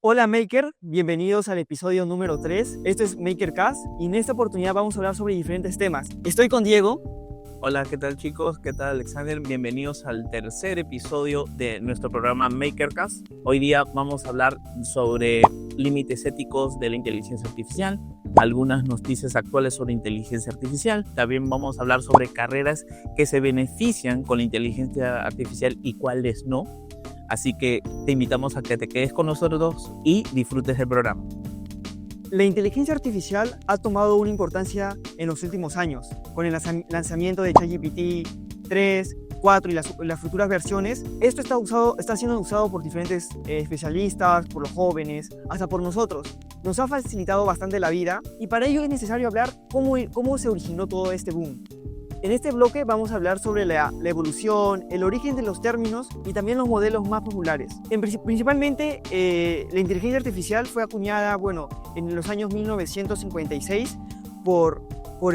Hola Maker, bienvenidos al episodio número 3. Esto es MakerCast y en esta oportunidad vamos a hablar sobre diferentes temas. Estoy con Diego. Hola, ¿qué tal chicos? ¿Qué tal Alexander? Bienvenidos al tercer episodio de nuestro programa MakerCast. Hoy día vamos a hablar sobre límites éticos de la inteligencia artificial, algunas noticias actuales sobre inteligencia artificial. También vamos a hablar sobre carreras que se benefician con la inteligencia artificial y cuáles no. Así que te invitamos a que te quedes con nosotros y disfrutes del programa. La inteligencia artificial ha tomado una importancia en los últimos años, con el lanzamiento de ChatGPT 3, 4 y las futuras versiones. Esto está siendo usado por diferentes especialistas, por los jóvenes, hasta por nosotros. Nos ha facilitado bastante la vida y para ello es necesario hablar cómo se originó todo este boom. En este bloque vamos a hablar sobre la evolución, el origen de los términos y también los modelos más populares. Principalmente, la inteligencia artificial fue acuñada, en los años 1956 por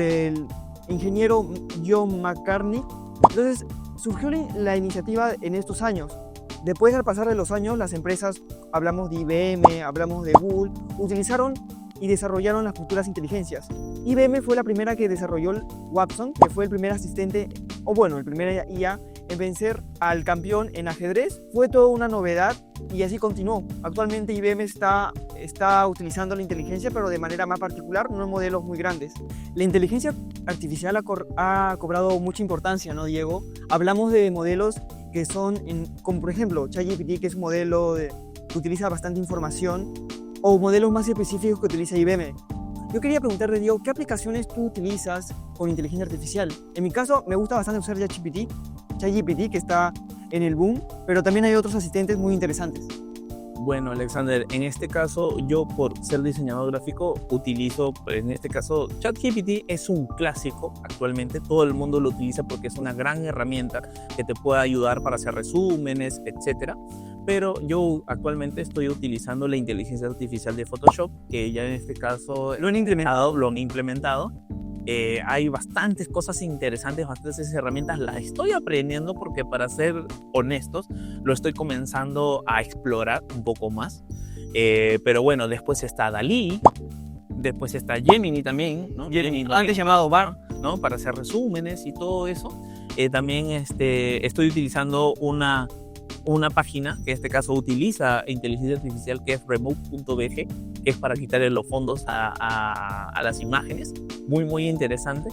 el ingeniero John McCartney. Entonces, surgió la iniciativa en estos años. Después, al pasar de los años, las empresas, hablamos de IBM, hablamos de Google, utilizaron y desarrollaron las futuras inteligencias. IBM fue la primera que desarrolló el Watson, que fue el primer asistente, el primer IA en vencer al campeón en ajedrez. Fue toda una novedad y así continuó. Actualmente IBM está utilizando la inteligencia, pero de manera más particular, no en modelos muy grandes. La inteligencia artificial ha cobrado mucha importancia, ¿no, Diego? Hablamos de modelos que son, como por ejemplo ChatGPT, que es un modelo que utiliza bastante información, o modelos más específicos que utiliza IBM. Yo quería preguntarte, Diego, ¿qué aplicaciones tú utilizas con inteligencia artificial? En mi caso, me gusta bastante usar ChatGPT, que está en el boom, pero también hay otros asistentes muy interesantes. Bueno, Alexander, en este caso, yo por ser diseñador gráfico utilizo, en este caso, ChatGPT es un clásico actualmente. Todo el mundo lo utiliza porque es una gran herramienta que te puede ayudar para hacer resúmenes, etcétera. Pero yo actualmente estoy utilizando la inteligencia artificial de Photoshop, que ya en este caso lo han implementado. Hay bastantes cosas interesantes, bastantes herramientas. Las estoy aprendiendo porque, para ser honestos, lo estoy comenzando a explorar un poco más. Pero bueno, después está DALL-E, después está Gemini también, ¿no? Antes llamado BARD, ¿no? Para hacer resúmenes y todo eso. También estoy utilizando una página que en este caso utiliza inteligencia artificial, que es remove.bg, que es para quitarle los fondos a las imágenes. Muy interesante.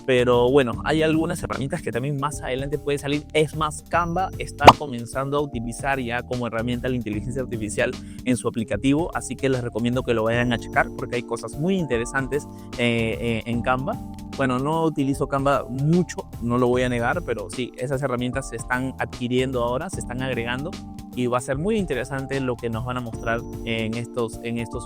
Pero bueno, hay algunas herramientas que también más adelante puede salir. Es más, Canva está comenzando a utilizar ya como herramienta la inteligencia artificial en su aplicativo, así que les recomiendo que lo vayan a checar porque hay cosas muy interesantes en Canva. Bueno, no utilizo Canva mucho, no lo voy a negar, pero sí, esas herramientas se están adquiriendo ahora, se están agregando y va a ser muy interesante lo que nos van a mostrar en estos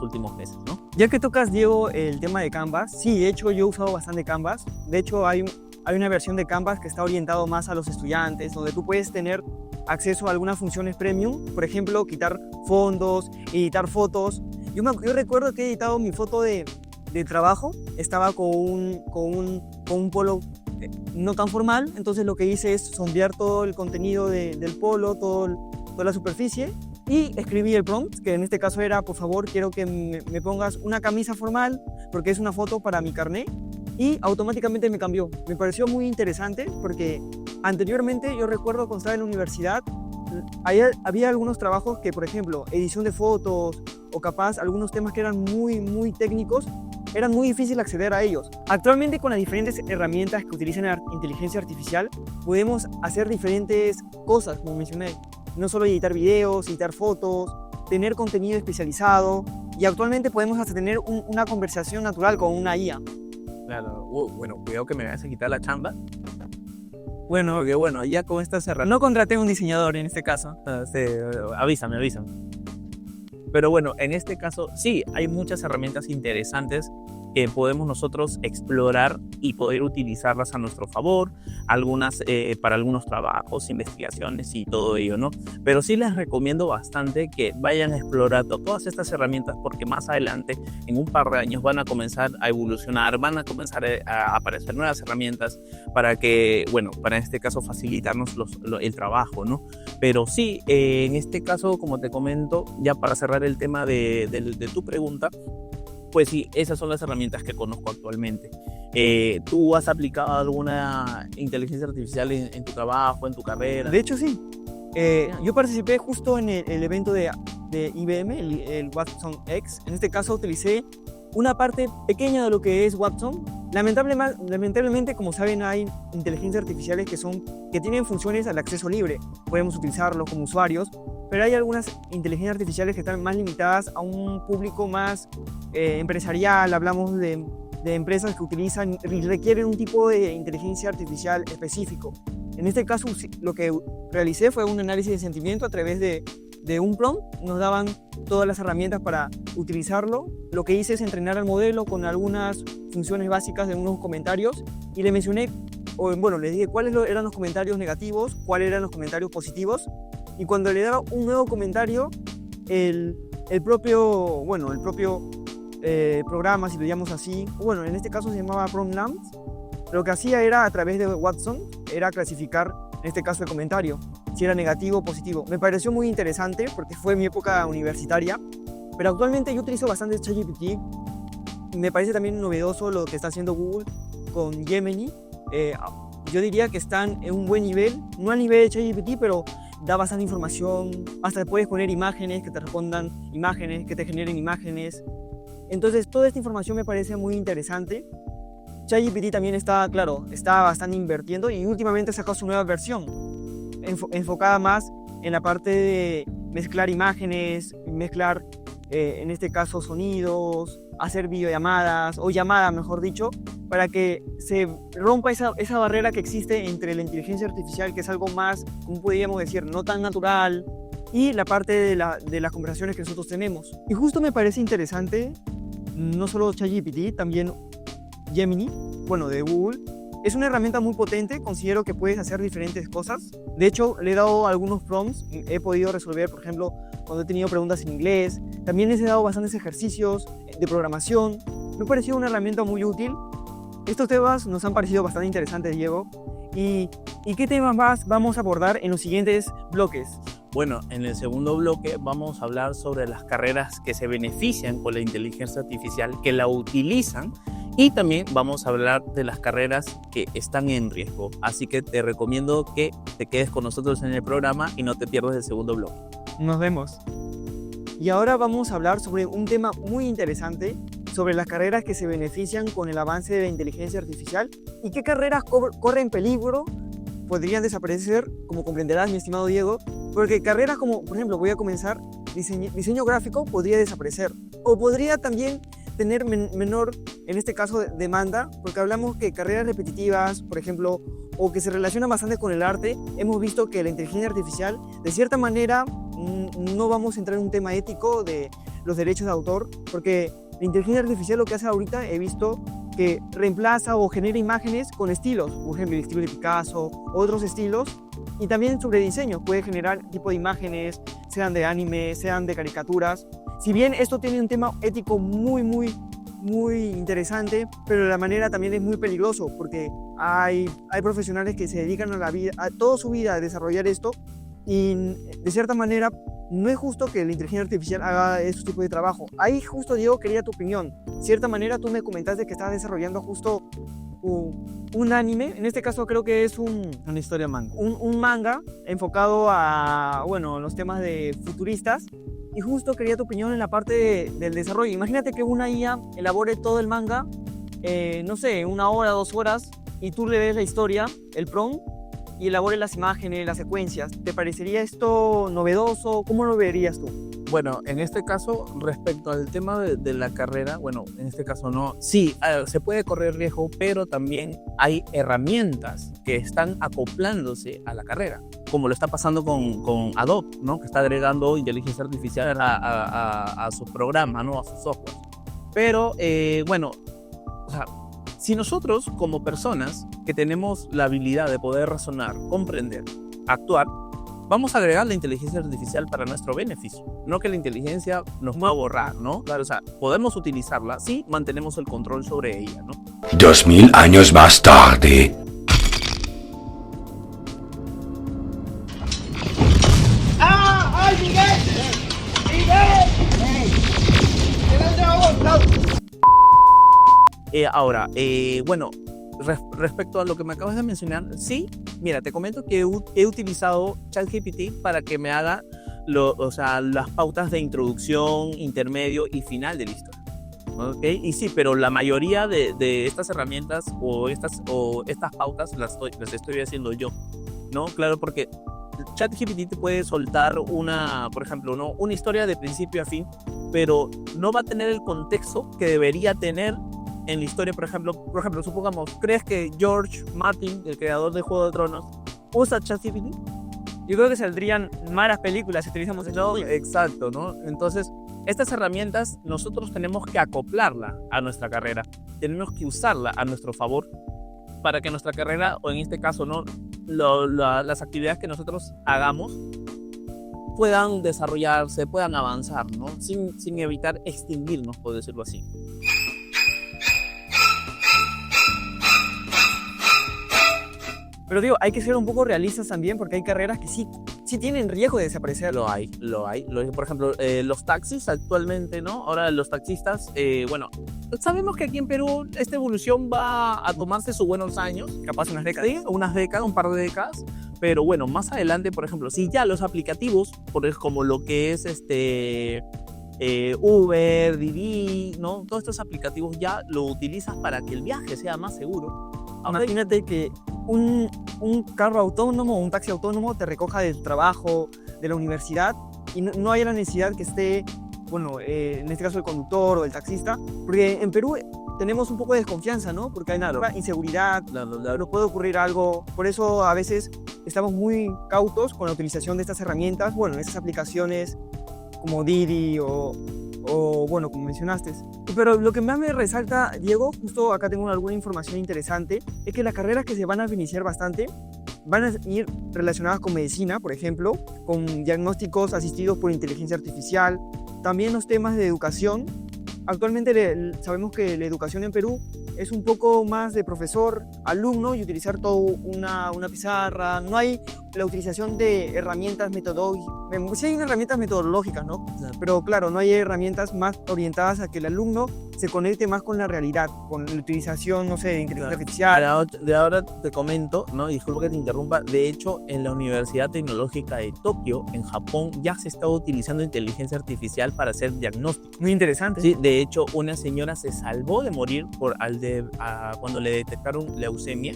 últimos meses, ¿no? Ya que tocas, Diego, el tema de Canvas, sí, de hecho yo he usado bastante Canvas. De hecho hay una versión de Canvas que está orientado más a los estudiantes, donde tú puedes tener acceso a algunas funciones premium, por ejemplo, quitar fondos, editar fotos. Yo recuerdo que he editado mi foto de trabajo, estaba con un polo no tan formal, entonces lo que hice es sombrear todo el contenido del polo, toda la superficie, y escribí el prompt, que en este caso era: por favor, quiero que me pongas una camisa formal porque es una foto para mi carnet, y automáticamente me cambió. Me pareció muy interesante porque anteriormente, yo recuerdo cuando estaba en la universidad, había algunos trabajos que, por ejemplo, edición de fotos o capaz algunos temas que eran muy técnicos, eran muy difícil acceder a ellos. Actualmente, con las diferentes herramientas que utilizan la inteligencia artificial, podemos hacer diferentes cosas, como mencioné. No solo editar videos, editar fotos, tener contenido especializado, y actualmente podemos hasta tener una conversación natural con una IA. Claro, bueno, cuidado que me vayas a quitar la chamba. Bueno, porque ya con esta cerrada. No contraté un diseñador en este caso. Sí, avísame. Pero bueno, en este caso sí, hay muchas herramientas interesantes podemos nosotros explorar y poder utilizarlas a nuestro favor, algunas para algunos trabajos, investigaciones y todo ello, ¿no? Pero sí les recomiendo bastante que vayan explorando todas estas herramientas, porque más adelante, en un par de años, van a comenzar a evolucionar, van a comenzar a aparecer nuevas herramientas para que, bueno, para en este caso facilitarnos el trabajo, ¿no? Pero sí, en este caso, como te comento, ya para cerrar el tema de tu pregunta, pues sí, esas son las herramientas que conozco actualmente. ¿Tú has aplicado alguna inteligencia artificial en tu trabajo, en tu carrera? De hecho, sí. Yo participé justo en el evento de IBM, el Watson X. En este caso utilicé una parte pequeña de lo que es Watson. Lamentablemente, como saben, hay inteligencias artificiales que tienen funciones al acceso libre. Podemos utilizarlos como usuarios, pero hay algunas inteligencias artificiales que están más limitadas a un público más empresarial. Hablamos de empresas que requieren un tipo de inteligencia artificial específico. En este caso, lo que realicé fue un análisis de sentimiento a través de un prompt. Nos daban todas las herramientas para utilizarlo. Lo que hice es entrenar al modelo con algunas funciones básicas de unos comentarios y le mencioné, le dije cuáles eran los comentarios negativos, cuáles eran los comentarios positivos, y cuando le daba un nuevo comentario, el propio programa, si lo llamamos así, en este caso se llamaba Prompt Labs, lo que hacía era, a través de Watson, era clasificar, en este caso, el comentario, si era negativo o positivo. Me pareció muy interesante porque fue mi época universitaria, pero actualmente yo utilizo bastante ChatGPT y me parece también novedoso lo que está haciendo Google con Gemini. Yo diría que están en un buen nivel, no al nivel de ChatGPT, pero da bastante información. Hasta puedes poner imágenes que te respondan imágenes, que te generen imágenes. Entonces, toda esta información me parece muy interesante. ChatGPT también está bastante invirtiendo y últimamente sacó su nueva versión, enfocada más en la parte de mezclar imágenes, mezclar, en este caso, sonidos, hacer videollamadas, o llamadas, mejor dicho, para que se rompa esa barrera que existe entre la inteligencia artificial, que es algo más, como podríamos decir, no tan natural, y la parte de las conversaciones que nosotros tenemos. Y justo me parece interesante, no solo ChatGPT, también Gemini, de Google. Es una herramienta muy potente, considero que puedes hacer diferentes cosas. De hecho, le he dado algunos prompts, he podido resolver, por ejemplo, cuando he tenido preguntas en inglés. También les he dado bastantes ejercicios de programación. Me ha parecido una herramienta muy útil. Estos temas nos han parecido bastante interesantes, Diego. ¿Y qué temas más vamos a abordar en los siguientes bloques? Bueno, en el segundo bloque vamos a hablar sobre las carreras que se benefician con la inteligencia artificial, que la utilizan, y también vamos a hablar de las carreras que están en riesgo. Así que te recomiendo que te quedes con nosotros en el programa y no te pierdas el segundo bloque. Nos vemos. Y ahora vamos a hablar sobre un tema muy interesante, sobre las carreras que se benefician con el avance de la inteligencia artificial y qué carreras corren peligro, podrían desaparecer, como comprenderás, mi estimado Diego, porque carreras como, por ejemplo, voy a comenzar, diseño gráfico podría desaparecer, o podría también tener menor, en este caso, demanda, porque hablamos que carreras repetitivas, por ejemplo, o que se relacionan bastante con el arte, hemos visto que la inteligencia artificial, de cierta manera, no vamos a entrar en un tema ético de los derechos de autor, porque la inteligencia artificial lo que hace ahorita, he visto que reemplaza o genera imágenes con estilos, por ejemplo, el estilo de Picasso, otros estilos, y también sobre diseño, puede generar tipo de imágenes, sean de anime, sean de caricaturas. Si bien esto tiene un tema ético muy interesante, pero de la manera también es muy peligroso, porque hay profesionales que se dedican a toda su vida a desarrollar esto, y de cierta manera no es justo que la inteligencia artificial haga ese tipo de trabajo. Ahí justo, Diego, quería tu opinión. De cierta manera tú me comentaste que estabas desarrollando justo un anime, en este caso creo que es una historia manga. Un manga enfocado a, los temas de futuristas, y justo quería tu opinión en la parte del desarrollo. Imagínate que una IA elabore todo el manga, no sé, 1 hora, 2 horas, y tú le des la historia, el prompt, y elabore las imágenes, las secuencias. ¿Te parecería esto novedoso? ¿Cómo lo verías tú? Bueno, en este caso, respecto al tema de la carrera, en este caso no, sí, se puede correr riesgo, pero también hay herramientas que están acoplándose a la carrera, como lo está pasando con Adobe, ¿no? Que está agregando inteligencia artificial a sus programas, ¿no? A sus software. Pero, O sea, si nosotros como personas que tenemos la habilidad de poder razonar, comprender, actuar, vamos a agregar la inteligencia artificial para nuestro beneficio, no que la inteligencia nos va a borrar, ¿no? Claro, o sea, podemos utilizarla si mantenemos el control sobre ella, ¿no? 2000 años más tarde. Ahora, bueno, respecto a lo que me acabas de mencionar, sí, mira, te comento que he utilizado ChatGPT para que me haga o sea, las pautas de introducción, intermedio y final de la historia. ¿Okay? Y sí, pero la mayoría de estas herramientas o estas pautas las estoy haciendo yo, ¿no? Claro, porque ChatGPT te puede soltar por ejemplo, ¿no? Una historia de principio a fin, pero no va a tener el contexto que debería tener en la historia. Por ejemplo, supongamos, ¿crees que George Martin, el creador de Juego de Tronos, usa ChatGPT? Yo creo que saldrían malas películas si utilizamos eso. Exacto, ¿no? Entonces, estas herramientas nosotros tenemos que acoplarla a nuestra carrera, tenemos que usarla a nuestro favor para que nuestra carrera, o en este caso, ¿no? Las actividades que nosotros hagamos puedan desarrollarse, puedan avanzar, ¿no? Sin evitar extinguirnos, por decirlo así. Pero digo, hay que ser un poco realistas también, porque hay carreras que sí tienen riesgo de desaparecer. Lo hay. Por ejemplo, los taxis actualmente, ¿no? Ahora los taxistas, bueno, sabemos que aquí en Perú esta evolución va a tomarse sus buenos años. Capaz unas décadas. Sí, un par de décadas. Pero bueno, más adelante, por ejemplo, si ya los aplicativos, como lo que es Uber, Didi, ¿no? Todos estos aplicativos ya lo utilizas para que el viaje sea más seguro. Imagínate que un carro autónomo, un taxi autónomo te recoja del trabajo, de la universidad, y no haya la necesidad que esté, bueno, en este caso el conductor o el taxista, porque en Perú tenemos un poco de desconfianza, ¿no? Porque hay una inseguridad, nos puede ocurrir algo. Por eso a veces estamos muy cautos con la utilización de estas herramientas, bueno, estas aplicaciones como Didi o bueno, como mencionaste. Pero lo que más me resalta, Diego, justo acá tengo alguna información interesante, es que las carreras que se van a beneficiar bastante van a ir relacionadas con medicina, por ejemplo, con diagnósticos asistidos por inteligencia artificial, también los temas de educación. Actualmente sabemos que la educación en Perú es un poco más de profesor-alumno y utilizar todo una pizarra. No hay la utilización de herramientas metodológicas. Sí hay herramientas metodológicas, ¿no? Pero claro, no hay herramientas más orientadas a que el alumno se conecte más con la realidad, con la utilización, no sé, de inteligencia artificial. De ahora te comento, ¿no? Disculpa que te interrumpa. De hecho, en la Universidad Tecnológica de Tokio, en Japón, ya se está utilizando inteligencia artificial para hacer diagnósticos. Muy interesante. Sí, de hecho, una señora se salvó de morir cuando le detectaron leucemia.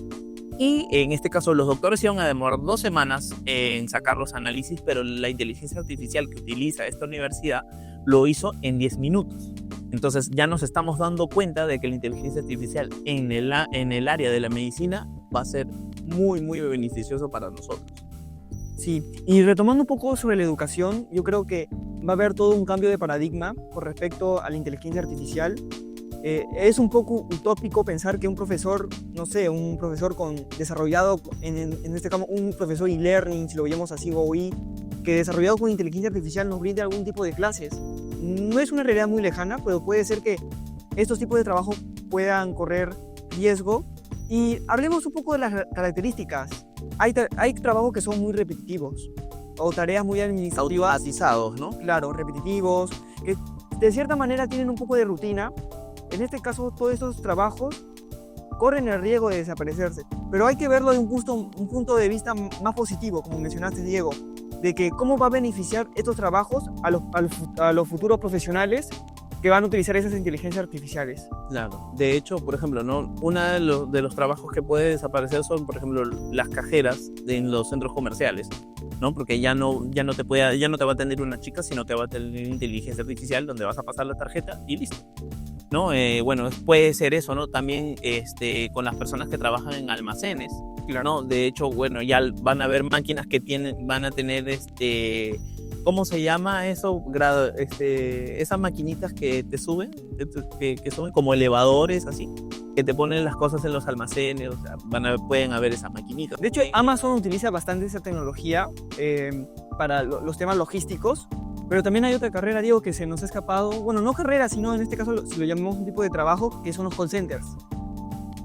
Y en este caso los doctores iban a demorar 2 semanas en sacar los análisis, pero la inteligencia artificial que utiliza esta universidad lo hizo en 10 minutos. Entonces ya nos estamos dando cuenta de que la inteligencia artificial en el área de la medicina va a ser muy, muy beneficioso para nosotros. Sí, y retomando un poco sobre la educación, yo creo que va a haber todo un cambio de paradigma con respecto a la inteligencia artificial. Es un poco utópico pensar que un profesor, no sé, un profesor desarrollado, en este caso un profesor e-learning, si lo veíamos así, OI, que desarrollado con inteligencia artificial nos brinde algún tipo de clases. No es una realidad muy lejana, pero puede ser que estos tipos de trabajo puedan correr riesgo. Y hablemos un poco de las características. Hay trabajos que son muy repetitivos o tareas muy administrativas. Automatizados, ¿no? Claro, repetitivos, que de cierta manera tienen un poco de rutina. En este caso, todos estos trabajos corren el riesgo de desaparecerse, pero hay que verlo de un punto de vista más positivo, como mencionaste, Diego, de que cómo va a beneficiar estos trabajos a los futuros profesionales que van a utilizar esas inteligencias artificiales. Claro. De hecho, por ejemplo, ¿no? Uno de los trabajos que puede desaparecer son, por ejemplo, las cajeras en los centros comerciales, ¿no? Porque ya no te va a atender una chica, sino te va a atender inteligencia artificial, donde vas a pasar la tarjeta y listo, ¿no? Bueno, puede ser eso, ¿no? También con las personas que trabajan en almacenes, ¿no? De hecho, bueno, ya van a haber máquinas que van a tener ¿cómo se llama eso? Esas maquinitas que te suben, que suben como elevadores, así. que te ponen las cosas en los almacenes, o sea, pueden haber esas maquinitas. De hecho, Amazon utiliza bastante esa tecnología para los temas logísticos, pero también hay otra carrera, Diego, que se nos ha escapado. Bueno, no carrera, sino en este caso, si lo llamamos un tipo de trabajo, que son los call centers.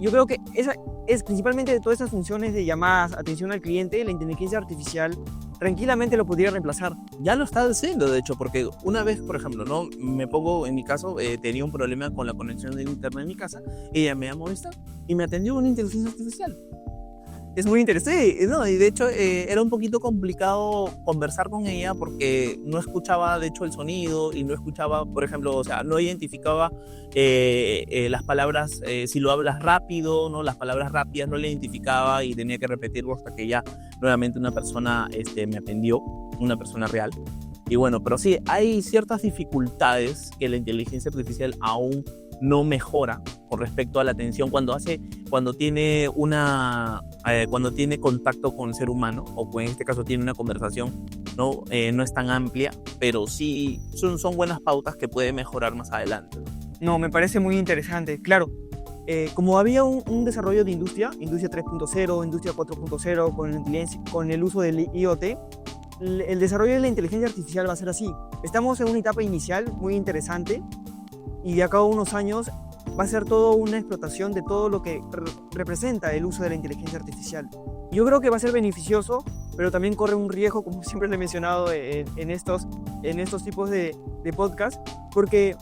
Yo creo que esa es principalmente de todas esas funciones de llamadas, atención al cliente, la inteligencia artificial tranquilamente lo podría reemplazar. Ya lo está haciendo, de hecho, porque una vez, por ejemplo, ¿no? Me pongo en mi caso, tenía un problema con la conexión de internet en mi casa, ella me llamó y me atendió una inteligencia artificial. Es muy interesante. Sí, no, y de hecho era un poquito complicado conversar con ella porque no escuchaba, de hecho, el sonido y no escuchaba, por ejemplo, o sea, no identificaba las palabras, si lo hablas rápido, ¿no? Las palabras rápidas no le identificaba y tenía que repetirlo hasta que ya nuevamente una persona me atendió, una persona real. Y bueno, pero sí, hay ciertas dificultades que la inteligencia artificial aún no mejora con respecto a la atención cuando tiene contacto con el ser humano, o en este caso tiene una conversación, no es tan amplia, pero sí son buenas pautas que puede mejorar más adelante. No, me parece muy interesante. Claro, como había un desarrollo de industria 3.0, industria 4.0, con el uso del IoT, el desarrollo de la inteligencia artificial va a ser así. Estamos en una etapa inicial muy interesante, y de acá a unos años va a ser todo una explotación de todo lo que representa el uso de la inteligencia artificial. Yo creo que va a ser beneficioso, pero también corre un riesgo, como siempre le he mencionado en estos tipos de podcast, porque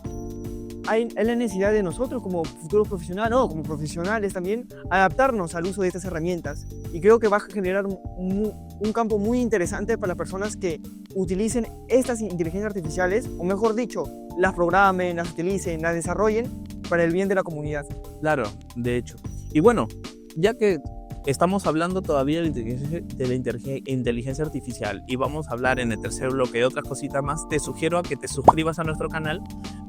hay la necesidad de nosotros como futuros profesionales, como profesionales también, adaptarnos al uso de estas herramientas. Y creo que va a generar un campo muy interesante para las personas que utilicen estas inteligencias artificiales, o mejor dicho, las programen, las utilicen, las desarrollen para el bien de la comunidad. Claro, de hecho. Y bueno, ya que estamos hablando todavía de la inteligencia artificial y vamos a hablar en el tercer bloque de otras cositas más, te sugiero a que te suscribas a nuestro canal,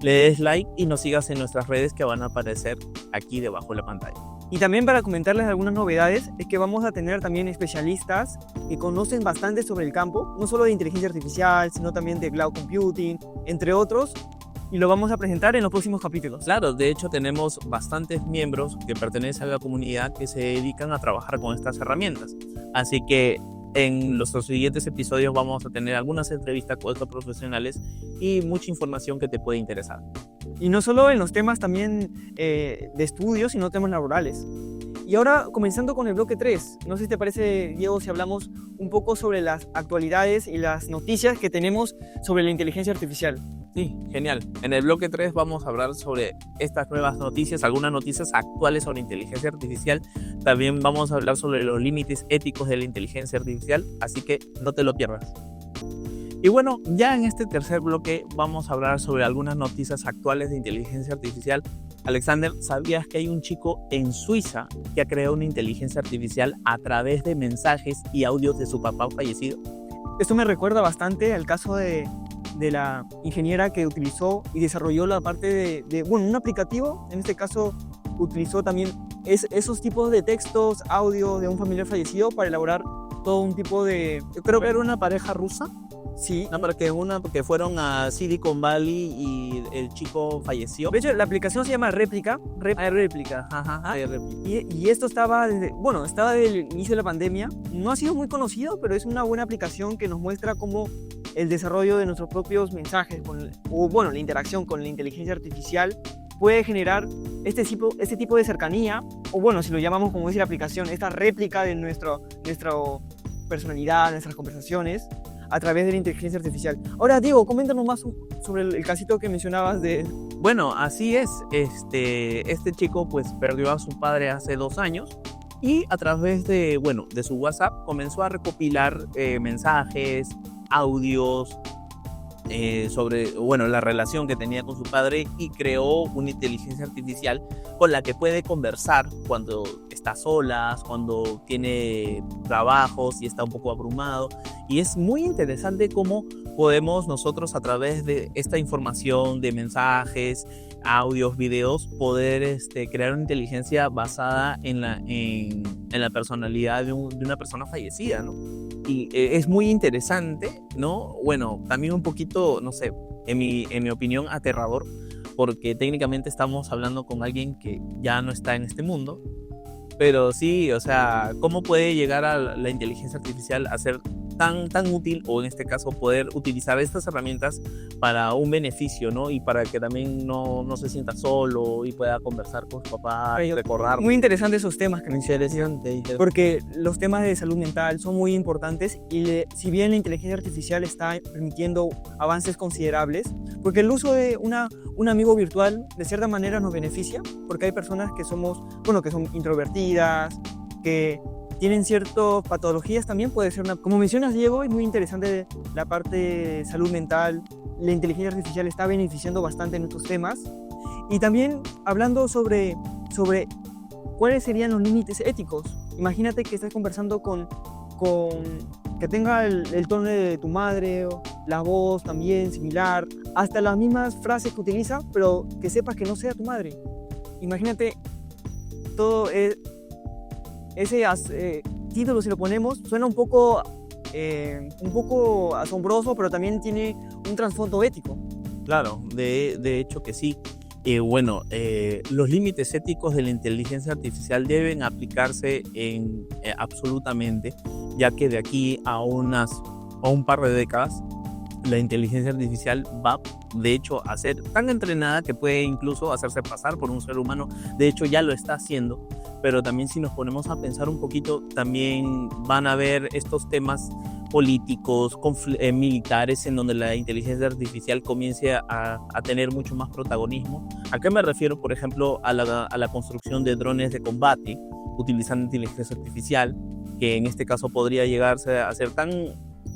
le des like y nos sigas en nuestras redes que van a aparecer aquí debajo de la pantalla. Y también para comentarles algunas novedades, es que vamos a tener también especialistas que conocen bastante sobre el campo, no solo de inteligencia artificial, sino también de cloud computing, entre otros, y lo vamos a presentar en los próximos capítulos. Claro, de hecho tenemos bastantes miembros que pertenecen a la comunidad que se dedican a trabajar con estas herramientas. Así que en los siguientes episodios vamos a tener algunas entrevistas con otros profesionales y mucha información que te puede interesar. Y no solo en los temas también de estudios, sino temas laborales. Y ahora, comenzando con el bloque 3, no sé si te parece, Diego, si hablamos un poco sobre las actualidades y las noticias que tenemos sobre la inteligencia artificial. Sí, genial. En el bloque 3 vamos a hablar sobre estas nuevas noticias, algunas noticias actuales sobre inteligencia artificial. También vamos a hablar sobre los límites éticos de la inteligencia artificial, así que no te lo pierdas. Y bueno, ya en este tercer bloque vamos a hablar sobre algunas noticias actuales de inteligencia artificial. Alexander, ¿sabías que hay un chico en Suiza que ha creado una inteligencia artificial a través de mensajes y audios de su papá fallecido? Esto me recuerda bastante al caso de la ingeniera que utilizó y desarrolló la parte de un aplicativo. En este caso utilizó también esos tipos de textos, audio de un familiar fallecido para elaborar todo un tipo de... Yo creo que era una pareja rusa. Sí. No, porque fueron a Silicon Valley y el chico falleció. De hecho, la aplicación se llama Réplica. Réplica. Y esto estaba desde el inicio de la pandemia. No ha sido muy conocido, pero es una buena aplicación que nos muestra cómo el desarrollo de nuestros propios mensajes, la interacción con la inteligencia artificial puede generar este tipo de cercanía, o si lo llamamos, como dice la aplicación, esta réplica de nuestra personalidad, nuestras conversaciones, a través de la inteligencia artificial. Ahora, Diego, coméntanos más sobre el casito que mencionabas de... Bueno, así es. Este chico pues perdió a su padre hace 2 años y a través de su WhatsApp comenzó a recopilar mensajes, audios sobre la relación que tenía con su padre y creó una inteligencia artificial con la que puede conversar cuando está solas, cuando tiene trabajos y está un poco abrumado. Y es muy interesante cómo podemos nosotros, a través de esta información de mensajes, audios, videos, poder crear una inteligencia basada en la personalidad de una persona fallecida, ¿no? Y es muy interesante, ¿no? Bueno, también un poquito, no sé, en mi opinión, aterrador, porque técnicamente estamos hablando con alguien que ya no está en este mundo. Pero sí, o sea, ¿cómo puede llegar a la inteligencia artificial a ser tan útil, o en este caso poder utilizar estas herramientas para un beneficio, ¿no? Y para que también no se sienta solo y pueda conversar con su papá, recordar. Muy interesantes esos temas que mencionan, porque los temas de salud mental son muy importantes y si bien la inteligencia artificial está permitiendo avances considerables, porque el uso de un amigo virtual de cierta manera nos beneficia, porque hay personas que que son introvertidas, que tienen ciertas patologías también, puede ser como mencionas, Diego, es muy interesante la parte de salud mental. La inteligencia artificial está beneficiando bastante en estos temas. Y también hablando sobre cuáles serían los límites éticos. Imagínate que estás conversando con que tenga el tono de tu madre, o la voz también similar, hasta las mismas frases que utiliza, pero que sepas que no sea tu madre. Imagínate todo ese título, si lo ponemos, suena un poco asombroso, pero también tiene un trasfondo ético. Claro, de hecho que sí. Los límites éticos de la inteligencia artificial deben aplicarse absolutamente, ya que de aquí a un par de décadas la inteligencia artificial va, de hecho, a ser tan entrenada que puede incluso hacerse pasar por un ser humano. De hecho, ya lo está haciendo. Pero también, si nos ponemos a pensar un poquito, también van a haber estos temas políticos, militares, en donde la inteligencia artificial comience a tener mucho más protagonismo. ¿A qué me refiero? Por ejemplo, a la construcción de drones de combate utilizando inteligencia artificial, que en este caso podría llegarse a ser tan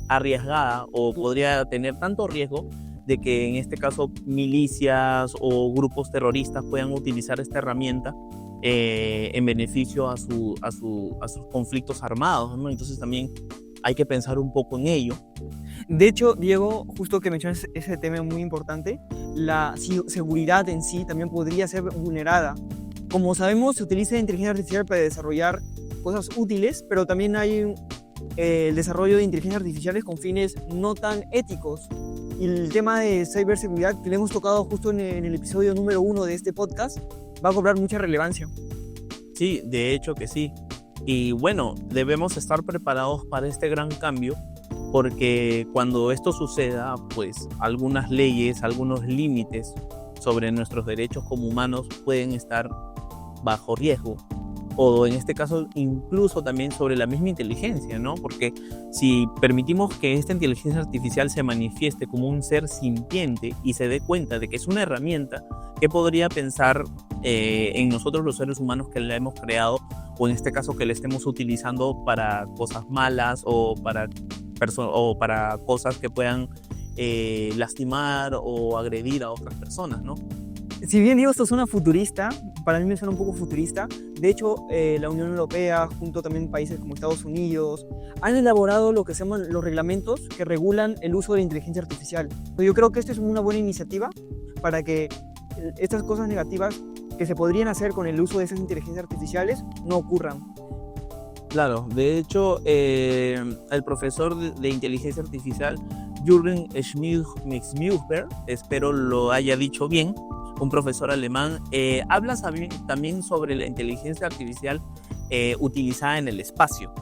arriesgada, o podría tener tanto riesgo de que en este caso milicias o grupos terroristas puedan utilizar esta herramienta en beneficio a sus conflictos armados, ¿no? Entonces también hay que pensar un poco en ello. De hecho, Diego, justo que mencionas ese tema muy importante, la seguridad en sí también podría ser vulnerada. Como sabemos, se utiliza la inteligencia artificial para desarrollar cosas útiles, pero también hay el desarrollo de inteligencias artificiales con fines no tan éticos. Y el tema de ciberseguridad, que le hemos tocado justo en el episodio número 1 de este podcast, va a cobrar mucha relevancia. Sí, de hecho que sí. Y bueno, debemos estar preparados para este gran cambio, porque cuando esto suceda, pues algunas leyes, algunos límites sobre nuestros derechos como humanos pueden estar bajo riesgo. O en este caso incluso también sobre la misma inteligencia, ¿no? Porque si permitimos que esta inteligencia artificial se manifieste como un ser sintiente y se dé cuenta de que es una herramienta, ¿qué podría pensar en nosotros los seres humanos que la hemos creado, o en este caso que la estemos utilizando para cosas malas o para cosas que puedan lastimar o agredir a otras personas, ¿no? Si bien digo, esto suena futurista, para mí me suena un poco futurista. De hecho, la Unión Europea, junto también países como Estados Unidos, han elaborado lo que se llaman los reglamentos que regulan el uso de la inteligencia artificial. Yo creo que esto es una buena iniciativa para que estas cosas negativas que se podrían hacer con el uso de esas inteligencias artificiales no ocurran. Claro, de hecho, el profesor de inteligencia artificial, Jürgen Schmidt-Müller, espero lo haya dicho bien, un profesor alemán, habla también sobre la inteligencia artificial utilizada en el espacio.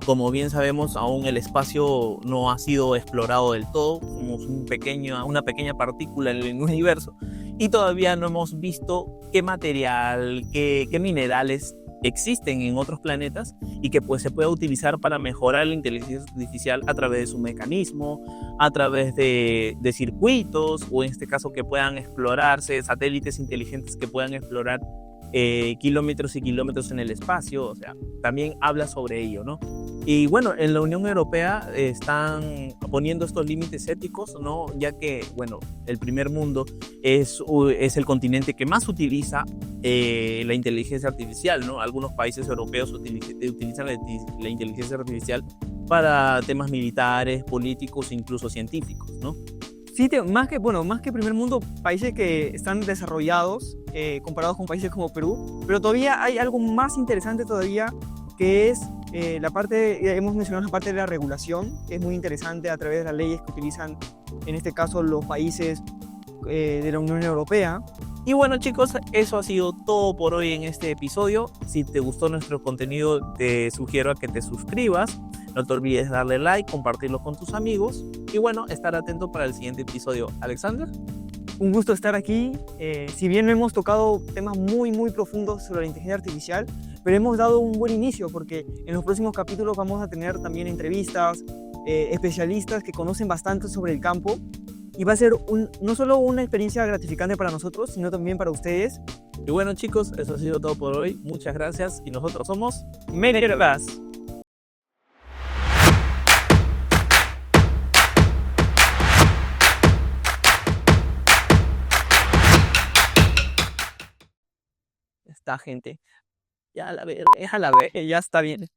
Como bien sabemos, aún el espacio no ha sido explorado del todo, somos una pequeña partícula en el universo, y todavía no hemos visto qué material, qué minerales existen en otros planetas y que pues se pueda utilizar para mejorar la inteligencia artificial a través de su mecanismo, a través de circuitos, o en este caso que puedan explorarse satélites inteligentes que puedan explorar kilómetros y kilómetros en el espacio. O sea, también habla sobre ello, ¿no? Y bueno, en la Unión Europea están poniendo estos límites éticos, ¿no? Ya que, bueno, el primer mundo es el continente que más utiliza la inteligencia artificial, ¿no? Algunos países europeos utilizan la inteligencia artificial para temas militares, políticos e incluso científicos, ¿no? Sí, más que primer mundo, países que están desarrollados comparados con países como Perú, pero todavía hay algo más interesante todavía, que es hemos mencionado la parte de la regulación, que es muy interesante a través de las leyes que utilizan, en este caso, los países de la Unión Europea. Y bueno, chicos, eso ha sido todo por hoy en este episodio. Si te gustó nuestro contenido, te sugiero a que te suscribas. No te olvides darle like, compartirlo con tus amigos y bueno, estar atento para el siguiente episodio. Alexander. Un gusto estar aquí. Si bien no hemos tocado temas muy profundos sobre la inteligencia artificial, pero hemos dado un buen inicio porque en los próximos capítulos vamos a tener también entrevistas, especialistas que conocen bastante sobre el campo y va a ser no solo una experiencia gratificante para nosotros, sino también para ustedes. Y bueno, chicos, eso ha sido todo por hoy. Muchas gracias y nosotros somos Meteoras. esta gente. Ya a la ver, ya está bien.